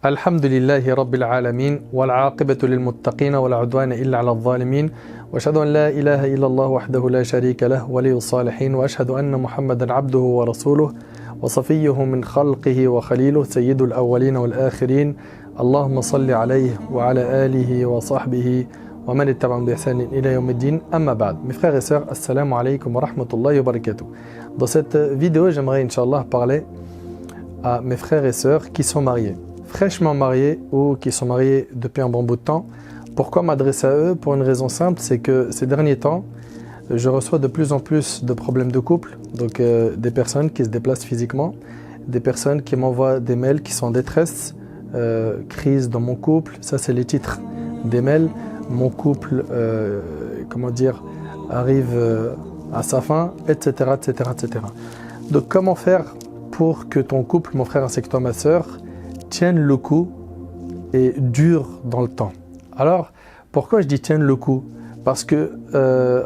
الحمد لله رب العالمين والعاقبة للمتقين ولا عدوان إلا على الظالمين وأشهد أن لا إله إلا الله وحده لا شريك له ولي الصالحين وأشهد أن محمدا عبده ورسوله وصفيه من خلقه وخليله سيد الأولين والآخرين اللهم صل عليه وعلى آله وصحبه ومن اتبعهم بإحسان إلى يوم الدين. Amma ba'd. Mes frères et sœurs, assalamu alaikum wa rahmatullahi wa barakatuh. Dans cette vidéo, j'aimerais Inch'Allah parler à mes frères et sœurs qui sont mariés, fraîchement mariés ou qui sont mariés depuis un bon bout de temps. Pourquoi m'adresser à eux? Pour une raison simple, c'est que ces derniers temps, je reçois de plus en plus de problèmes de couple, donc des personnes qui se déplacent physiquement, des personnes qui m'envoient des mails qui sont en détresse, crise dans mon couple, ça c'est les titres des mails. Mon couple, arrive à sa fin, etc., etc., etc. Donc comment faire pour que ton couple, mon frère ainsi que toi, ma soeur, tienne le coup et dure dans le temps? Alors, pourquoi je dis tienne le coup? Parce que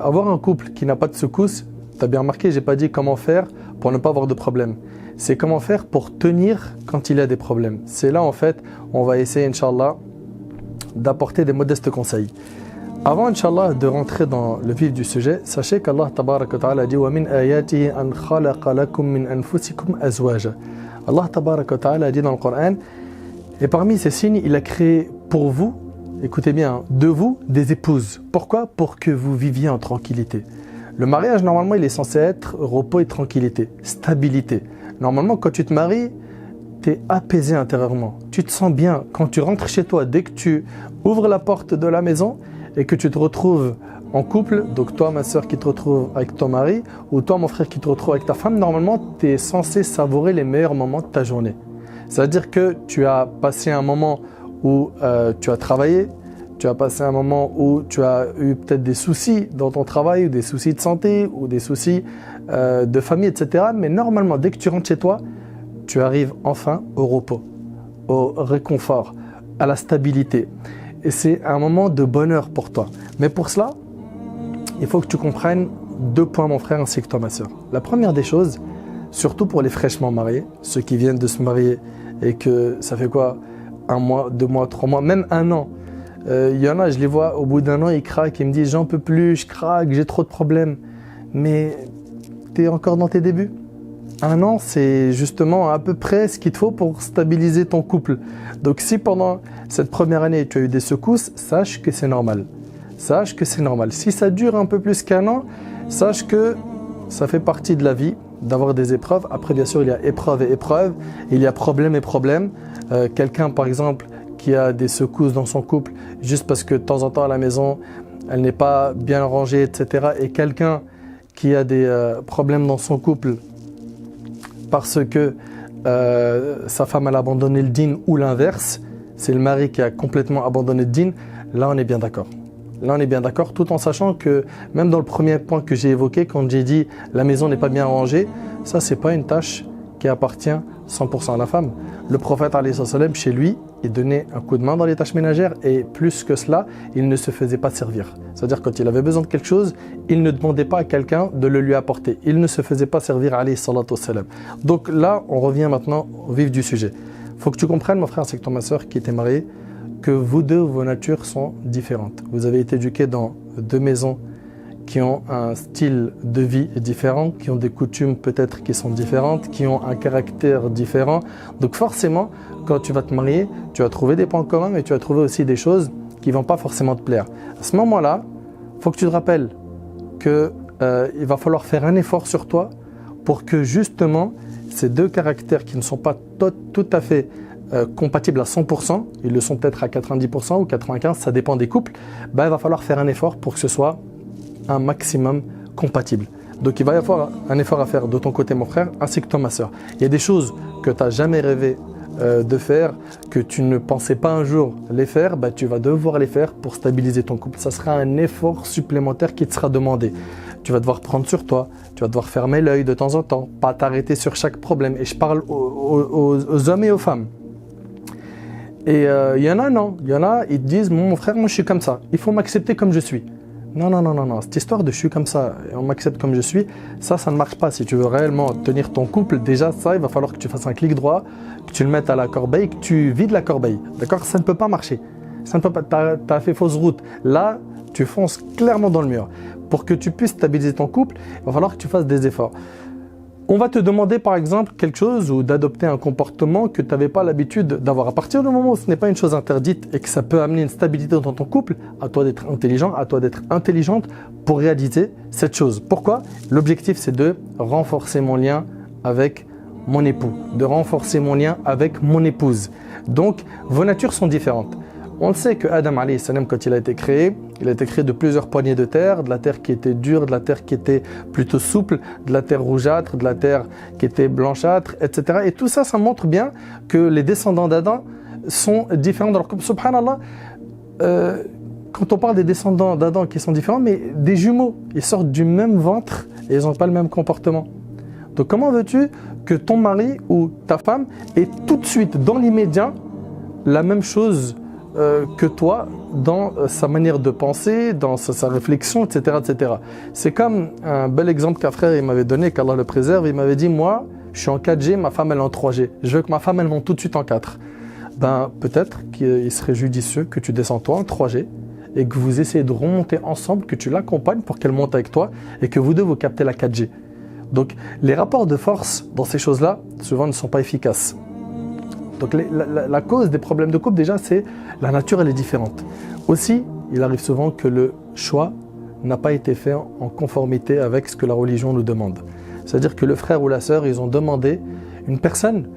avoir un couple qui n'a pas de secousse, tu as bien remarqué, j'ai pas dit comment faire pour ne pas avoir de problème. C'est comment faire pour tenir quand il y a des problèmes. C'est là en fait, on va essayer, Inch'Allah, d'apporter des modestes conseils. Avant, Inch'Allah, de rentrer dans le vif du sujet, sachez qu'Allah Tabarak wa Ta'ala dit وَمِنْ آيَاتِهِ أَنْ خَلَقَ لَكُم مِّنْ أَنفُسِكُمْ أَزْوَاجًا. Allah Tabarak wa Ta'ala dit dans le Coran, et parmi ces signes, il a créé pour vous, écoutez bien, de vous, des épouses. Pourquoi? Pour que vous viviez en tranquillité. Le mariage, normalement, il est censé être repos et tranquillité, stabilité. Normalement, quand tu te maries, tu es apaisé intérieurement. Tu te sens bien. Quand tu rentres chez toi, dès que tu ouvres la porte de la maison et que tu te retrouves en couple, donc toi, ma soeur, qui te retrouve avec ton mari, ou toi, mon frère, qui te retrouve avec ta femme, normalement, tu es censé savourer les meilleurs moments de ta journée. C'est-à-dire que tu as passé un moment où tu as travaillé, tu as passé un moment où tu as eu peut-être des soucis dans ton travail, ou des soucis de santé, ou des soucis de famille, etc. Mais normalement, dès que tu rentres chez toi, tu arrives enfin au repos, au réconfort, à la stabilité. Et c'est un moment de bonheur pour toi. Mais pour cela, il faut que tu comprennes deux points, mon frère, ainsi que toi, ma soeur. La première des choses, surtout pour les fraîchement mariés, ceux qui viennent de se marier et que ça fait quoi, 1 mois, 2 mois, 3 mois, même 1 an. Il y en a, je les vois, au bout d'1 an, ils craquent, ils me disent « j'en peux plus, je craque, j'ai trop de problèmes ». Mais tu es encore dans tes débuts. 1 an, c'est justement à peu près ce qu'il te faut pour stabiliser ton couple. Donc si pendant cette première année, tu as eu des secousses, sache que c'est normal. Sache que c'est normal. Si ça dure un peu plus qu'1 an, sache que ça fait partie de la vie d'avoir des épreuves. Après, bien sûr, il y a épreuve et épreuve. Il y a problème et problème. Quelqu'un, par exemple, qui a des secousses dans son couple, juste parce que de temps en temps à la maison, elle n'est pas bien rangée, etc. Et quelqu'un qui a des problèmes dans son couple, parce que sa femme a abandonné le dîn ou l'inverse, c'est le mari qui a complètement abandonné le dîn, là on est bien d'accord. Là on est bien d'accord, tout en sachant que même dans le premier point que j'ai évoqué, quand j'ai dit la maison n'est pas bien rangée, ça c'est pas une tâche qui appartient 100% à la femme. Le prophète alayhi salam, chez lui, il donnait un coup de main dans les tâches ménagères et plus que cela, il ne se faisait pas servir. C'est-à-dire quand il avait besoin de quelque chose, il ne demandait pas à quelqu'un de le lui apporter. Il ne se faisait pas servir alayhi salatu salam. Donc là, on revient maintenant au vif du sujet. Il faut que tu comprennes, mon frère, c'est que toi, ma soeur, qui était mariée, que vous deux, vos natures sont différentes. Vous avez été éduqués dans 2 maisons qui ont un style de vie différent, qui ont des coutumes peut-être qui sont différentes, qui ont un caractère différent. Donc forcément, quand tu vas te marier, tu vas trouver des points communs, mais tu vas trouver aussi des choses qui ne vont pas forcément te plaire. À ce moment-là, il faut que tu te rappelles qu'il va falloir faire un effort sur toi pour que justement ces 2 caractères qui ne sont pas tout à fait compatibles à 100%, ils le sont peut-être à 90% ou 95%, ça dépend des couples, il va falloir faire un effort pour que ce soit un maximum compatible. Donc il va y avoir un effort à faire de ton côté, mon frère, ainsi que toi, ma soeur. Il y a des choses que tu n'as jamais rêvé de faire, que tu ne pensais pas un jour les faire, tu vas devoir les faire pour stabiliser ton couple. Ça sera un effort supplémentaire qui te sera demandé. Tu vas devoir prendre sur toi, tu vas devoir fermer l'œil de temps en temps, pas t'arrêter sur chaque problème. Et je parle aux hommes et aux femmes. Et il y en a, non. Il y en a, ils te disent, mon frère, moi je suis comme ça. Il faut m'accepter comme je suis. Non, non, non, non, non. Cette histoire de je suis comme ça et on m'accepte comme je suis, ça ne marche pas. Si tu veux réellement tenir ton couple, déjà ça, il va falloir que tu fasses un clic droit, que tu le mettes à la corbeille, que tu vides la corbeille. D'accord? Ça ne peut pas marcher. Ça ne peut pas. T'as fait fausse route. Là, tu fonces clairement dans le mur. Pour que tu puisses stabiliser ton couple, il va falloir que tu fasses des efforts. On va te demander par exemple quelque chose ou d'adopter un comportement que tu n'avais pas l'habitude d'avoir. À partir du moment où ce n'est pas une chose interdite et que ça peut amener une stabilité dans ton couple, à toi d'être intelligent, à toi d'être intelligente pour réaliser cette chose. Pourquoi? L'objectif c'est de renforcer mon lien avec mon époux, de renforcer mon lien avec mon épouse. Donc vos natures sont différentes. On le sait que Adam alayhi salam, quand il a été créé de plusieurs poignées de terre, de la terre qui était dure, de la terre qui était plutôt souple, de la terre rougeâtre, de la terre qui était blanchâtre, etc. Et tout ça, ça montre bien que les descendants d'Adam sont différents. Alors, subhanallah, quand on parle des descendants d'Adam qui sont différents, mais des jumeaux, ils sortent du même ventre et ils n'ont pas le même comportement. Donc comment veux-tu que ton mari ou ta femme ait tout de suite, dans l'immédiat, la même chose que toi dans sa manière de penser, dans sa réflexion, etc., etc. C'est comme un bel exemple qu'un frère il m'avait donné, qu'Allah le préserve. Il m'avait dit, moi, je suis en 4G, ma femme elle est en 3G. Je veux que ma femme elle monte tout de suite en 4. Ben peut-être qu'il serait judicieux que tu descends toi en 3G et que vous essayez de remonter ensemble, que tu l'accompagnes pour qu'elle monte avec toi et que vous deux vous captez la 4G. Donc les rapports de force dans ces choses-là souvent ne sont pas efficaces. Donc la cause des problèmes de couple déjà c'est la nature elle est différente. Aussi il arrive souvent que le choix n'a pas été fait en conformité avec ce que la religion nous demande. C'est-à-dire que le frère ou la sœur ils ont demandé une personne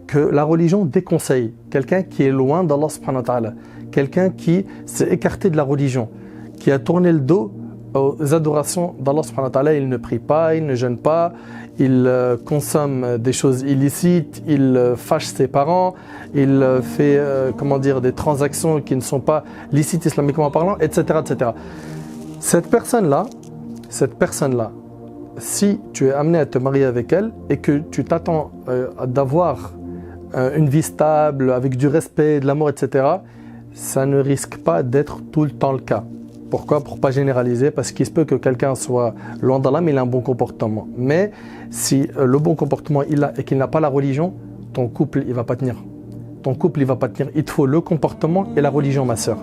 que la religion déconseille, quelqu'un qui est loin d'Allah subhanahu wa ta'ala, quelqu'un qui s'est écarté de la religion, qui a tourné le dos aux adorations d'Allah subhanahu wa ta'ala, il ne prie pas, il ne jeûne pas, il consomme des choses illicites, il fâche ses parents, il fait des transactions qui ne sont pas licites islamiquement parlant, etc., etc. Cette personne-là, si tu es amené à te marier avec elle et que tu t'attends d'avoir une vie stable, avec du respect, de l'amour, etc., ça ne risque pas d'être tout le temps le cas. Pourquoi? Pour ne pas généraliser, parce qu'il se peut que quelqu'un soit loin d'Allah, mais il a un bon comportement. Mais si le bon comportement il a et qu'il n'a pas la religion, ton couple il va pas tenir. Ton couple il va pas tenir. Il te faut le comportement et la religion, ma sœur.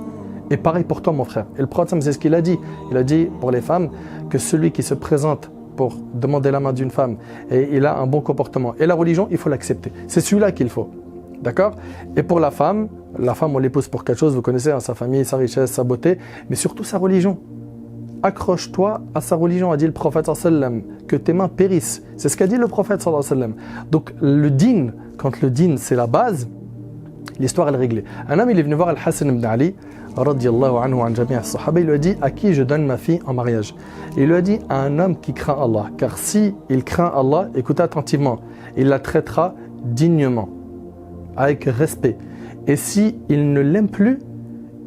Et pareil pour toi, mon frère. Et le prophète, c'est ce qu'il a dit. Il a dit pour les femmes que celui qui se présente pour demander la main d'une femme et il a un bon comportement et la religion, il faut l'accepter. C'est celui-là qu'il faut. D'accord? Et pour la femme, on l'épouse pour quelque chose, vous connaissez, sa famille, sa richesse, sa beauté, mais surtout sa religion. Accroche-toi à sa religion, a dit le prophète sallallahu alayhi wa sallam, que tes mains périssent. C'est ce qu'a dit le prophète sallallahu alayhi wa sallam. Donc le din, quand le din c'est la base, l'histoire elle est réglée. Un homme il est venu voir Al-Hassan ibn Ali, radiyallahu anhu an jami' as-sahaba, il lui a dit à qui je donne ma fille en mariage. Et il lui a dit à un homme qui craint Allah, car si il craint Allah, écoutez attentivement, il la traitera dignement, avec respect. Et si il ne l'aime plus,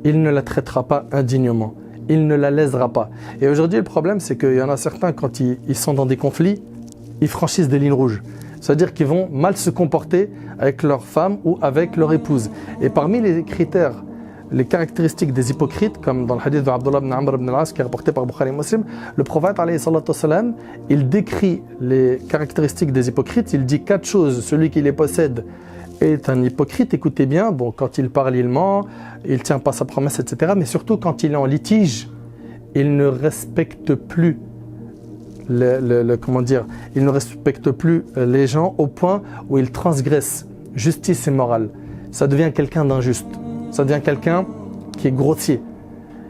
il ne la traitera pas indignement. Il ne la lésera pas. Et aujourd'hui, le problème, c'est qu'il y en a certains, quand ils sont dans des conflits, ils franchissent des lignes rouges. C'est-à-dire qu'ils vont mal se comporter avec leur femme ou avec leur épouse. Et parmi les critères, les caractéristiques des hypocrites, comme dans le hadith d'Abdullah ibn Amr ibn al-As, qui est rapporté par Bukhari et Muslim, le prophète, alayhi salatu wassalam, il décrit les caractéristiques des hypocrites. Il dit 4 choses. Celui qui les possède est un hypocrite, écoutez bien, bon, quand il parle, il ment, il ne tient pas sa promesse, etc. Mais surtout quand il est en litige, il ne respecte plus il ne respecte plus les gens au point où il transgresse justice et morale. Ça devient quelqu'un d'injuste, ça devient quelqu'un qui est grossier.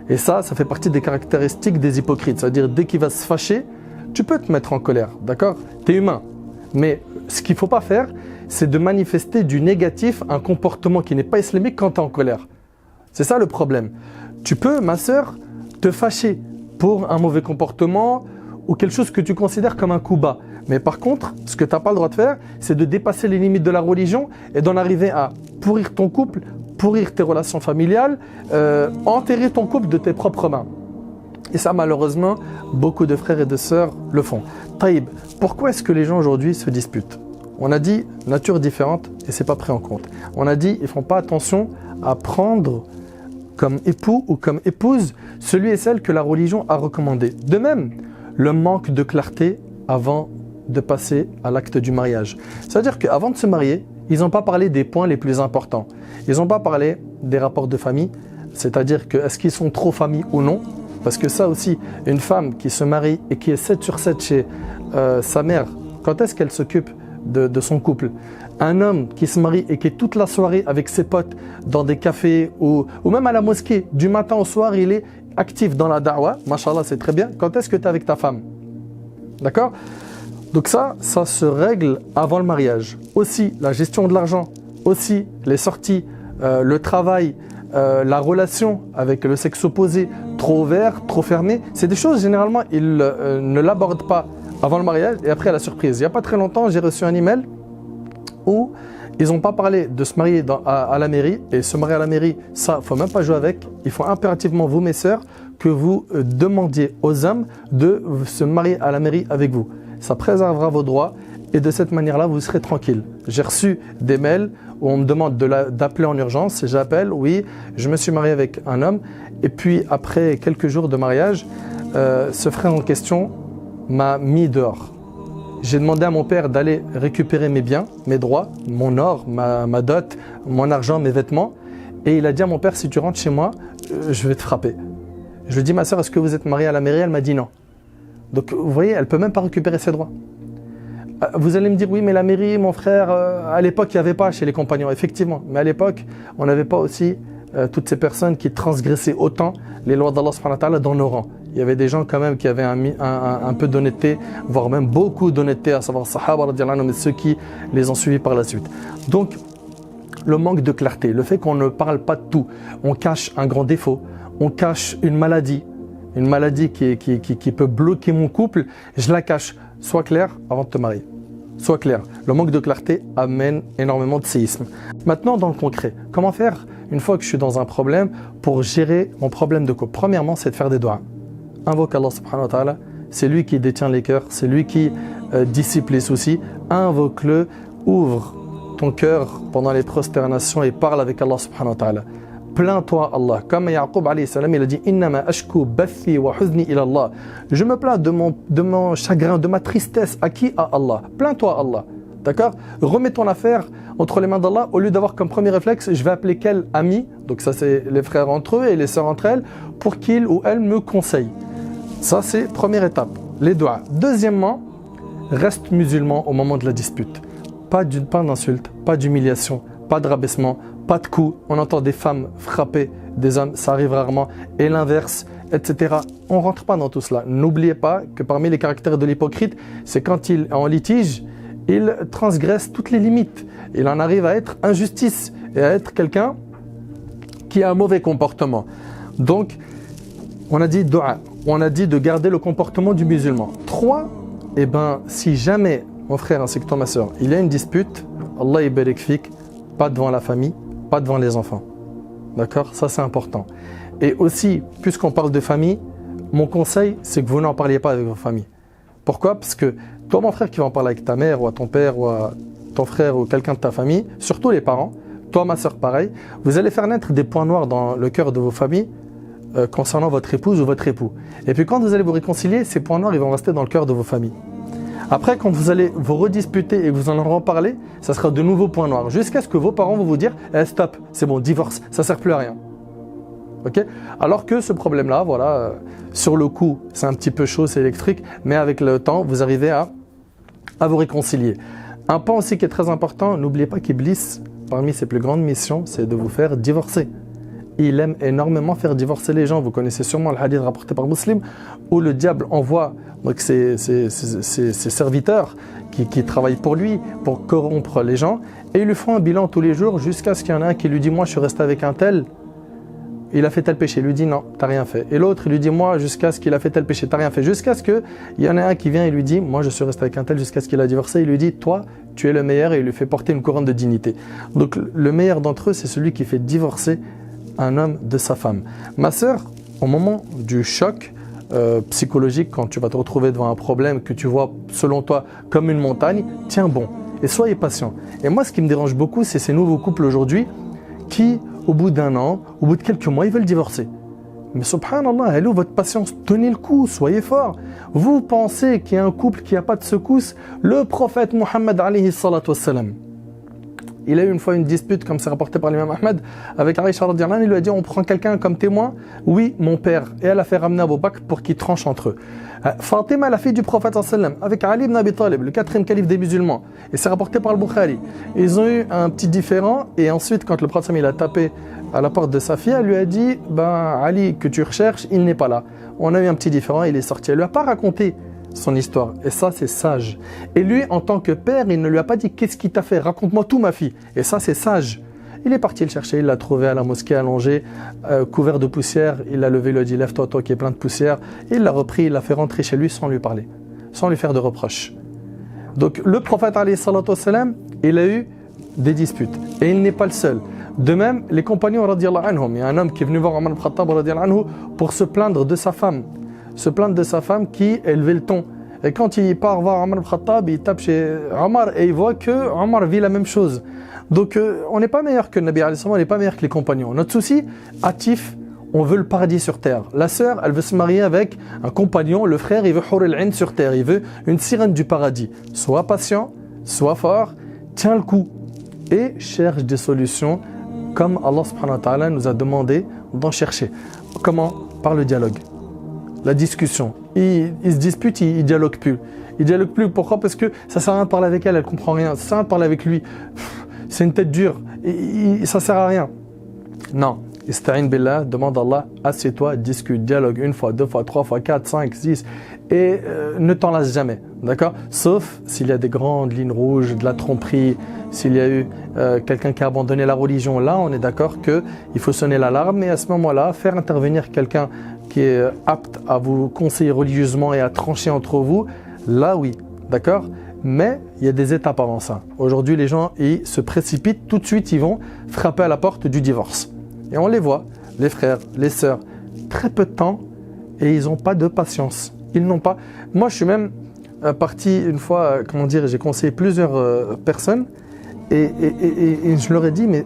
Et ça fait partie des caractéristiques des hypocrites. C'est-à-dire, dès qu'il va se fâcher, tu peux te mettre en colère, d'accord? Tu es humain. Mais ce qu'il ne faut pas faire, c'est de manifester du négatif, un comportement qui n'est pas islamique quand tu es en colère. C'est ça le problème. Tu peux, ma sœur, te fâcher pour un mauvais comportement ou quelque chose que tu considères comme un coup bas. Mais par contre, ce que tu n'as pas le droit de faire, c'est de dépasser les limites de la religion et d'en arriver à pourrir ton couple, pourrir tes relations familiales, enterrer ton couple de tes propres mains. Et ça, malheureusement, beaucoup de frères et de sœurs le font. Taïb, pourquoi est-ce que les gens aujourd'hui se disputent? On a dit nature différente et c'est pas pris en compte. On a dit ils font pas attention à prendre comme époux ou comme épouse celui et celle que la religion a recommandé. De même, le manque de clarté avant de passer à l'acte du mariage. C'est-à-dire qu'avant de se marier, ils n'ont pas parlé des points les plus importants. Ils n'ont pas parlé des rapports de famille, c'est-à-dire que est-ce qu'ils sont trop famille ou non. Parce que ça aussi, une femme qui se marie et qui est 7 sur 7 chez sa mère, quand est-ce qu'elle s'occupe de son couple? Un homme qui se marie et qui est toute la soirée avec ses potes dans des cafés ou même à la mosquée, du matin au soir, il est actif dans la da'wah, mashallah, c'est très bien. Quand est-ce que tu es avec ta femme? D'accord? Donc ça se règle avant le mariage. Aussi, la gestion de l'argent, aussi les sorties, le travail, la relation avec le sexe opposé, trop ouvert, trop fermé, c'est des choses généralement ils ne l'abordent pas avant le mariage et après la surprise. Il n'y a pas très longtemps, j'ai reçu un email où ils n'ont pas parlé de se marier à la mairie. Et se marier à la mairie, ça, il ne faut même pas jouer avec. Il faut impérativement, vous mes sœurs, que vous demandiez aux hommes de se marier à la mairie avec vous. Ça préservera vos droits et de cette manière-là, vous serez tranquille. J'ai reçu des mails où on me demande d'appeler en urgence. J'appelle, oui, je me suis marié avec un homme. Et puis, après quelques jours de mariage, ce frère en question m'a mis dehors. J'ai demandé à mon père d'aller récupérer mes biens, mes droits, mon or, ma dot, mon argent, mes vêtements. Et il a dit à mon père, si tu rentres chez moi, je vais te frapper. Je lui ai dit, ma soeur, est-ce que vous êtes mariée à la mairie? Elle m'a dit non. Donc vous voyez, elle ne peut même pas récupérer ses droits. Vous allez me dire, oui, mais la mairie, mon frère, à l'époque, il n'y avait pas chez les compagnons, effectivement. Mais à l'époque, on n'avait pas aussi toutes ces personnes qui transgressaient autant les lois d'Allah subhanahu wa ta'ala dans nos rangs. Il y avait des gens quand même qui avaient un peu d'honnêteté, voire même beaucoup d'honnêteté, à savoir Sahaba radiyallahu anhum, mais ceux qui les ont suivis par la suite. Donc, le manque de clarté, le fait qu'on ne parle pas de tout, on cache un grand défaut, on cache une maladie qui peut bloquer mon couple, je la cache. Sois clair avant de te marier. Sois clair. Le manque de clarté amène énormément de séisme. Maintenant, dans le concret, comment faire une fois que je suis dans un problème pour gérer mon problème de couple? Premièrement, c'est de faire des doigts. Invoque Allah subhanahu wa ta'ala, c'est lui qui détient les cœurs, c'est lui qui dissipe les soucis. Invoque-le, ouvre ton cœur pendant les prosternations et parle avec Allah subhanahu wa ta'ala. Plains-toi Allah. Comme Yaqub alayhi salam, il a dit Innama ashku bathi wa huzni ila Allah. Je me plains de mon chagrin, de ma tristesse. À qui? À Allah. Plains-toi Allah. D'accord? Remets ton affaire entre les mains d'Allah. Au lieu d'avoir comme premier réflexe, je vais appeler quel ami, donc ça c'est les frères entre eux et les sœurs entre elles, pour qu'ils ou elles me conseillent. Ça c'est première étape, les doigts. Deuxièmement, reste musulman au moment de la dispute. Pas d'insulte, pas d'humiliation, pas de rabaissement, pas de coups. On entend des femmes frapper des hommes, ça arrive rarement. Et l'inverse, etc. On ne rentre pas dans tout cela. N'oubliez pas que parmi les caractères de l'hypocrite, c'est quand il est en litige, il transgresse toutes les limites. Il en arrive à être injustice et à être quelqu'un qui a un mauvais comportement. Donc, on a dit dua, on a dit de garder le comportement du musulman. 3, si jamais, mon frère ainsi que toi, ma soeur, il y a une dispute, Allah barik fik, pas devant la famille, pas devant les enfants. D'accord? Ça, c'est important. Et aussi, puisqu'on parle de famille, mon conseil, c'est que vous n'en parliez pas avec vos familles. Pourquoi? Parce que toi, mon frère, qui va en parler avec ta mère ou à ton père ou à ton frère ou quelqu'un de ta famille, surtout les parents, toi, ma soeur, pareil, vous allez faire naître des points noirs dans le cœur de vos familles concernant votre épouse ou votre époux. Et puis quand vous allez vous réconcilier, ces points noirs, ils vont rester dans le cœur de vos familles. Après, quand vous allez vous redisputer et que vous en aurez parlé, ça sera de nouveaux points noirs. Jusqu'à ce que vos parents vont vous dire stop, c'est bon, divorce, ça ne sert plus à rien. Okay? Alors que ce problème-là, voilà, sur le coup, c'est un petit peu chaud, c'est électrique, mais avec le temps, vous arrivez à vous réconcilier. Un point aussi qui est très important, n'oubliez pas qu'Iblis, parmi ses plus grandes missions, c'est de vous faire divorcer. Il aime énormément faire divorcer les gens. Vous connaissez sûrement le hadith rapporté par Muslim où le diable envoie donc ses serviteurs qui travaillent pour lui, pour corrompre les gens, et ils lui font un bilan tous les jours jusqu'à ce qu'il y en ait un qui lui dit « Moi, je suis resté avec un tel, il a fait tel péché. » Il lui dit « Non, t'as rien fait. » Et l'autre, il lui dit « Moi, jusqu'à ce qu'il a fait tel péché, t'as rien fait. » Jusqu'à ce qu'il y en ait un qui vient et lui dit « Moi, je suis resté avec un tel jusqu'à ce qu'il a divorcé. » Il lui dit « Toi, tu es le meilleur. » Et il lui fait porter une couronne de dignité. Donc, le meilleur d'entre eux, c'est celui qui fait divorcer un homme de sa femme. Ma sœur, au moment du choc psychologique, quand tu vas te retrouver devant un problème que tu vois selon toi comme une montagne, tiens bon et soyez patient. Et moi, ce qui me dérange beaucoup, c'est ces nouveaux couples aujourd'hui qui au bout d'un an, au bout de quelques mois, ils veulent divorcer. Mais subhanallah, elle est où votre patience? Tenez le coup, soyez fort. Vous pensez qu'il y a un couple qui n'a pas de secousse? Le prophète Mohammed alayhi salatu wassalam, il a eu une fois une dispute, comme c'est rapporté par l'imam Ahmed, avec Aïcha radhiyallahu anha. Il lui a dit, on prend quelqu'un comme témoin? Oui, mon père. Et elle a fait ramener Abu Bakr pour qu'il tranche entre eux. Fatima, la fille du prophète sallam, avec Ali ibn Abi Talib, le 4e calife des musulmans. Et c'est rapporté par le Bukhari. Ils ont eu un petit différend, et ensuite, quand le prophète il a tapé à la porte de sa fille, elle lui a dit, Ali, que tu recherches, il n'est pas là. On a eu un petit différend, il est sorti. Elle lui a pas raconté son histoire. Et ça, c'est sage. Et lui, en tant que père, il ne lui a pas dit, qu'est-ce qui t'a fait? Raconte-moi tout, ma fille. Et ça, c'est sage. Il est parti le chercher, il l'a trouvé à la mosquée allongé, couvert de poussière. Il l'a levé, il lui a dit, lève-toi, toi qui est plein de poussière. Et il l'a repris, il l'a fait rentrer chez lui sans lui parler, sans lui faire de reproches. Donc, le prophète, alayhi salatu wassalam, il a eu des disputes. Et il n'est pas le seul. De même, les compagnons, radiyallahu anhum, il y a un homme qui est venu voir Omar ibn Khattab, radiyallahu anhu, pour se plaindre de sa femme. Se plaindre de sa femme qui élevait le ton. Et quand il part voir Omar ibn Khattab, il tape chez Omar et il voit que Omar vit la même chose. Donc, on n'est pas meilleur que le Nabi alayhi salam, on n'est pas meilleur que les compagnons. Notre souci, hâtif, on veut le paradis sur terre. La sœur, elle veut se marier avec un compagnon. Le frère, il veut Hur al-Ain sur terre. Il veut une sirène du paradis. Sois patient, sois fort, tiens le coup et cherche des solutions comme Allah subhanahu wa ta'ala nous a demandé d'en chercher. Comment? Par le dialogue. La discussion. Ils se disputent, ils dialoguent plus. Ils dialoguent plus. Pourquoi? Parce que ça sert à rien de parler avec elle, elle comprend rien. Ça sert à rien de parler avec lui. C'est une tête dure. Ça sert à rien. Non. Ista'in billah, demande à Allah, assieds-toi, discute, dialogue une fois, deux fois, trois fois, 4, 5, 6 et ne t'en lasse jamais. D'accord? Sauf s'il y a des grandes lignes rouges, de la tromperie, s'il y a eu quelqu'un qui a abandonné la religion. Là, on est d'accord qu'il faut sonner l'alarme et à ce moment-là, faire intervenir quelqu'un qui est apte à vous conseiller religieusement et à trancher entre vous. Là, oui. D'accord? Mais il y a des étapes avant ça. Aujourd'hui, les gens, ils se précipitent. Tout de suite, ils vont frapper à la porte du divorce. Et on les voit, les frères, les sœurs, très peu de temps et ils n'ont pas de patience. Ils n'ont pas. Moi, je suis même parti une fois, j'ai conseillé plusieurs personnes et je leur ai dit, mais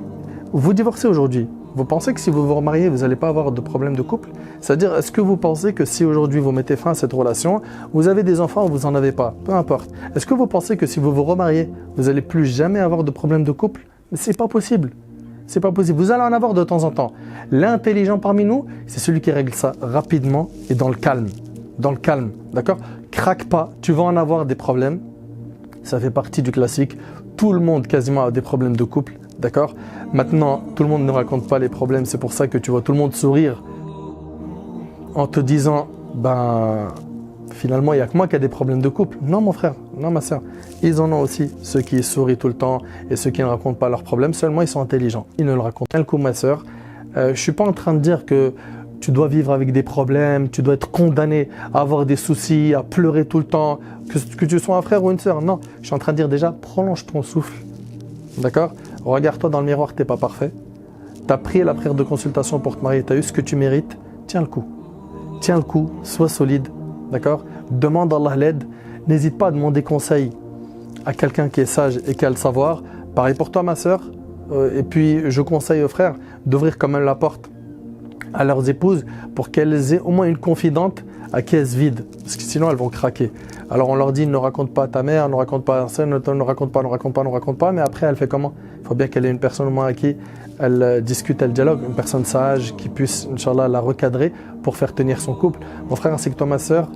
vous divorcez aujourd'hui. Vous pensez que si vous vous remariez, vous n'allez pas avoir de problème de couple? C'est-à-dire, est-ce que vous pensez que si aujourd'hui vous mettez fin à cette relation, vous avez des enfants ou vous n'en avez pas? Peu importe. Est-ce que vous pensez que si vous vous remariez, vous n'allez plus jamais avoir de problème de couple? Mais c'est pas possible. C'est pas possible. Vous allez en avoir de temps en temps. L'intelligent parmi nous, c'est celui qui règle ça rapidement et dans le calme. Dans le calme, d'accord? Craque pas, tu vas en avoir des problèmes. Ça fait partie du classique. Tout le monde quasiment a des problèmes de couple, d'accord? Maintenant, tout le monde ne raconte pas les problèmes. C'est pour ça que tu vois tout le monde sourire en te disant, finalement, il n'y a que moi qui a des problèmes de couple. Non, mon frère, non, ma soeur. Ils en ont aussi, ceux qui sourient tout le temps et ceux qui ne racontent pas leurs problèmes. Seulement, ils sont intelligents. Ils ne le racontent pas. Un coup, ma soeur, je ne suis pas en train de dire que tu dois vivre avec des problèmes, tu dois être condamné à avoir des soucis, à pleurer tout le temps, que tu sois un frère ou une soeur. Non, je suis en train de dire déjà, prolonge ton souffle. D'accord? Regarde-toi dans le miroir, tu n'es pas parfait. Tu as pris la prière de consultation pour te marier, tu as eu ce que tu mérites. Tiens le coup. Tiens le coup, sois solide. D'accord? Demande à Allah l'aide. N'hésite pas à demander conseil à quelqu'un qui est sage et qui a le savoir. Pareil pour toi, ma sœur. Et puis, je conseille aux frères d'ouvrir quand même la porte à leurs épouses pour qu'elles aient au moins une confidente à qui elles se vident. Parce que sinon, elles vont craquer. Alors, on leur dit, ne raconte pas à ta mère, ne raconte pas à ça, ne raconte pas. Mais après, elle fait comment? Il faut bien qu'elle ait une personne au moins à qui elle discute, elle dialogue. Une personne sage qui puisse, Inch'Allah, la recadrer pour faire tenir son couple. Mon frère ainsi que toi, ma sœur,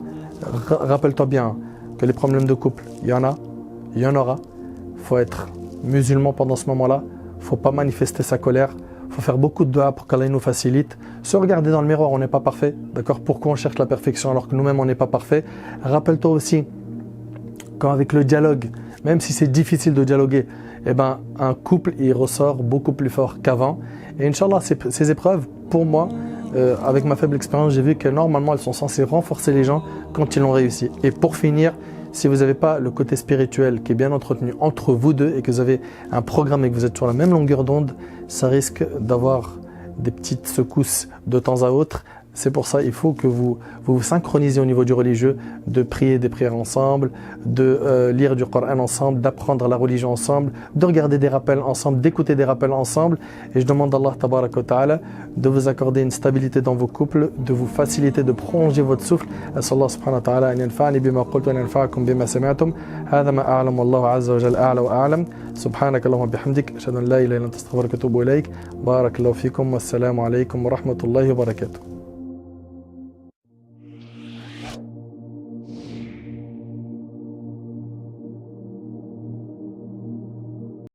rappelle-toi bien que les problèmes de couple, il y en a, il y en aura. Il faut être musulman pendant ce moment-là. Il ne faut pas manifester sa colère. Il faut faire beaucoup de dua pour qu'Allah nous facilite. Se regarder dans le miroir, on n'est pas parfait. D'accord? Pourquoi on cherche la perfection alors que nous-mêmes, on n'est pas parfait? Rappelle-toi aussi, quand avec le dialogue, même si c'est difficile de dialoguer, un couple, il ressort beaucoup plus fort qu'avant. Et Inch'Allah, ces épreuves, pour moi, avec ma faible expérience, j'ai vu que normalement, elles sont censées renforcer les gens quand ils l'ont réussi. Et pour finir, si vous n'avez pas le côté spirituel qui est bien entretenu entre vous deux et que vous avez un programme et que vous êtes sur la même longueur d'onde, ça risque d'avoir des petites secousses de temps à autre. C'est pour ça il faut que vous vous synchronisez au niveau du religieux, de prier des prières ensemble, de lire du Coran ensemble, d'apprendre la religion ensemble, de regarder des rappels ensemble, d'écouter des rappels ensemble. Et je demande à Allah tabaraka wa ta'ala de vous accorder une stabilité dans vos couples, de vous faciliter, de prolonger votre souffle. As'Allah subhanahu wa ta'ala an yanfa'ani bima qultu wa an yanfa'akum bima sami'tum. Hadha ma a'lam wallahu azza wa jalla a'la wa a'lam. Subhanaka Allahumma bihamdik, ashhadu an la ilaha illa anta astaghfiruka wa atubu ilayk. Barakallahu fikum, wassalamu alaykum wa rahmatullahi wa barakatuh.